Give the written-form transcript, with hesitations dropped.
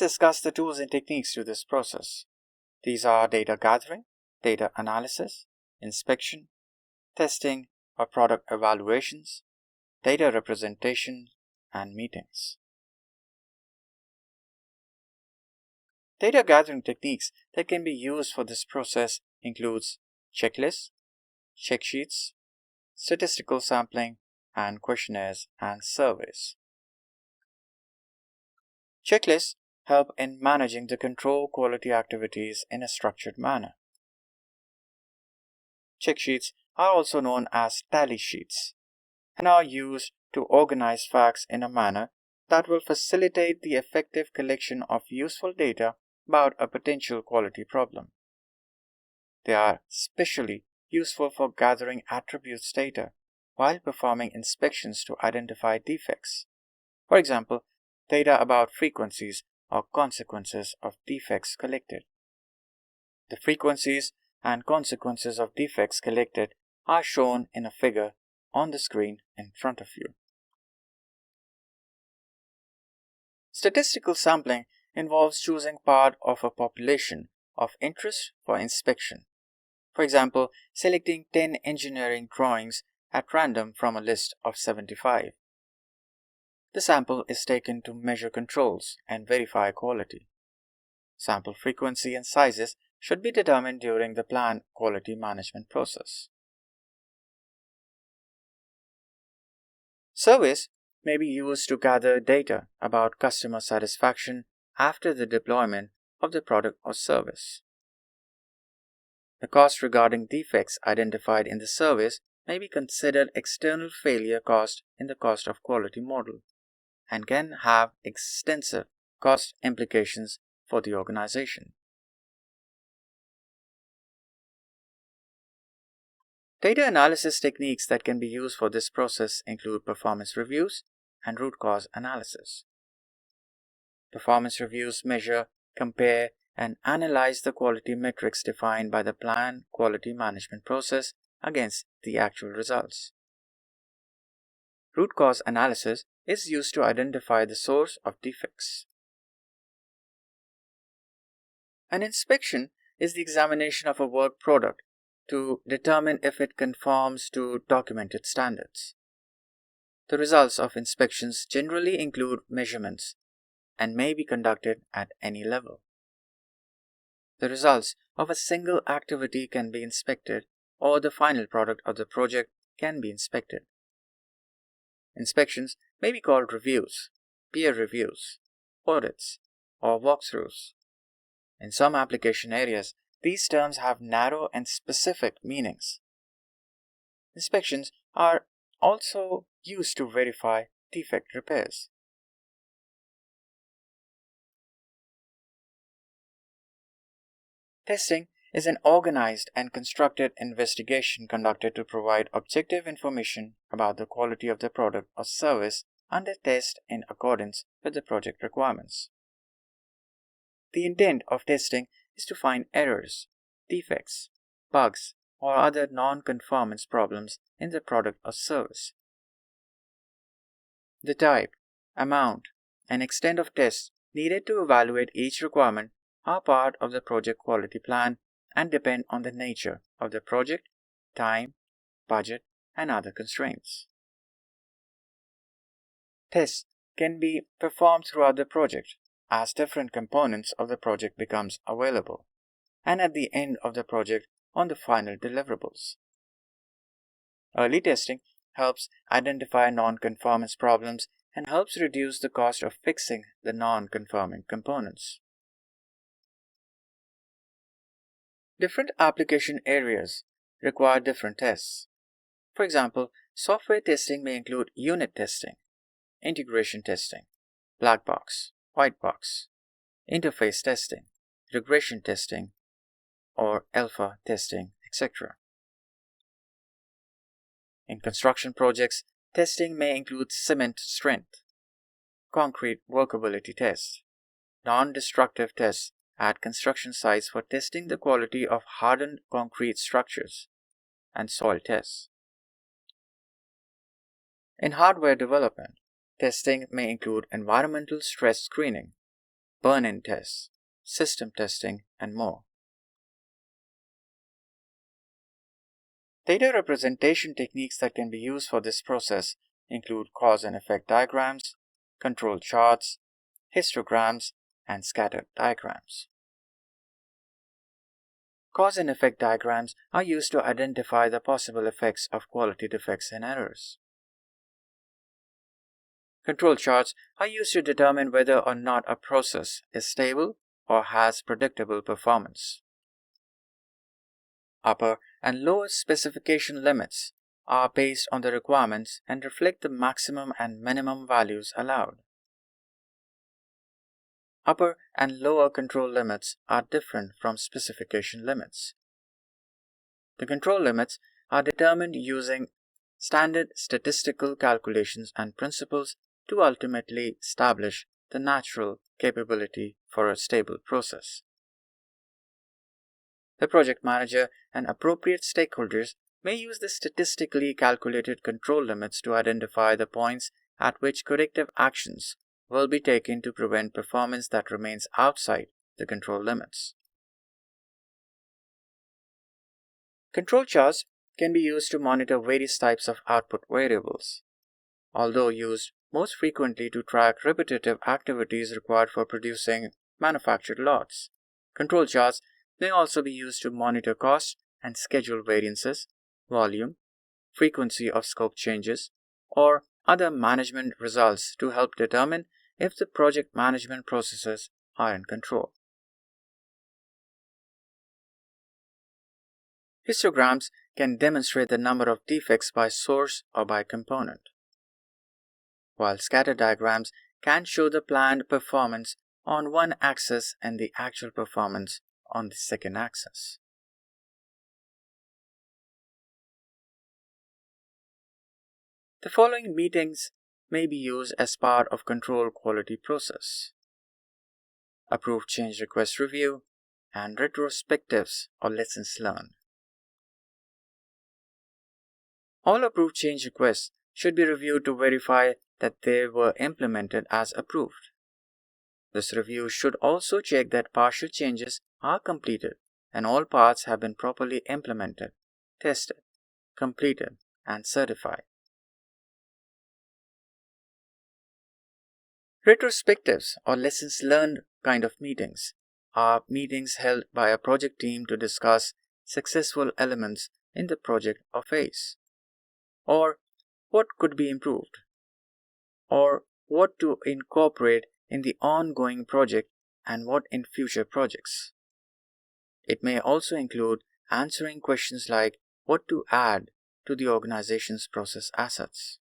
Let's discuss the tools and techniques to this process. These are data gathering, data analysis, inspection, testing or product evaluations, data representation, and meetings. Data gathering techniques that can be used for this process includes checklists, check sheets, statistical sampling, and questionnaires and surveys. Checklists help in managing the control quality activities in a structured manner. Check sheets are also known as tally sheets and are used to organize facts in a manner that will facilitate the effective collection of useful data about a potential quality problem. They are especially useful for gathering attributes data while performing inspections to identify defects. For example, data about frequencies or consequences of defects collected. The frequencies and consequences of defects collected are shown in a figure on the screen in front of you. Statistical sampling involves choosing part of a population of interest for inspection. For example, selecting 10 engineering drawings at random from a list of 75. The sample is taken to measure controls and verify quality. Sample frequency and sizes should be determined during the planned quality management process. Surveys may be used to gather data about customer satisfaction after the deployment of the product or service. The cost regarding defects identified in the surveys may be considered external failure cost in the cost of quality model and can have extensive cost implications for the organization. Data analysis techniques that can be used for this process include performance reviews and root cause analysis. Performance reviews measure, compare, and analyze the quality metrics defined by the planned quality management process against the actual results. Root cause analysis is used to identify the source of defects. An inspection is the examination of a work product to determine if it conforms to documented standards. The results of inspections generally include measurements and may be conducted at any level. The results of a single activity can be inspected, or the final product of the project can be inspected. Inspections may be called reviews, peer reviews, audits, or walkthroughs. In some application areas, these terms have narrow and specific meanings. Inspections are also used to verify defect repairs. Testing is an organized and constructed investigation conducted to provide objective information about the quality of the product or service under test in accordance with the project requirements. The intent of testing is to find errors, defects, bugs, or other non-conformance problems in the product or service. The type, amount, and extent of tests needed to evaluate each requirement are part of the project quality plan and depend on the nature of the project, time, budget, and other constraints. Tests can be performed throughout the project as different components of the project becomes available, and at the end of the project on the final deliverables. Early testing helps identify non-conformance problems and helps reduce the cost of fixing the non-conforming components. Different application areas require different tests. For example, software testing may include unit testing, integration testing, black box, white box, interface testing, regression testing, or alpha testing, etc. In construction projects, testing may include cement strength, concrete workability tests, non-destructive tests at construction sites for testing the quality of hardened concrete structures, and soil tests. In hardware development, testing may include environmental stress screening, burn-in tests, system testing, and more. Data representation techniques that can be used for this process include cause and effect diagrams, control charts, histograms, and scatter diagrams. Cause and effect diagrams are used to identify the possible effects of quality defects and errors. Control charts are used to determine whether or not a process is stable or has predictable performance. Upper and lower specification limits are based on the requirements and reflect the maximum and minimum values allowed. Upper and lower control limits are different from specification limits. The control limits are determined using standard statistical calculations and principles to ultimately establish the natural capability for a stable process. The project manager and appropriate stakeholders may use the statistically calculated control limits to identify the points at which corrective actions will be taken to prevent performance that remains outside the control limits. Control charts can be used to monitor various types of output variables. Although used most frequently to track repetitive activities required for producing manufactured lots, control charts may also be used to monitor cost and schedule variances, volume, frequency of scope changes, or other management results to help determine if the project management processes are in control. Histograms can demonstrate the number of defects by source or by component, while scatter diagrams can show the planned performance on one axis and the actual performance on the second axis. The following meetings may be used as part of control quality process: approved change request review and retrospectives or lessons learned. All approved change requests should be reviewed to verify that they were implemented as approved. This review should also check that partial changes are completed and all parts have been properly implemented, tested, completed, and certified. Retrospectives or lessons learned kind of meetings are meetings held by a project team to discuss successful elements in the project or phase, or what could be improved, or what to incorporate in the ongoing project and what in future projects. It may also include answering questions like what to add to the organization's process assets.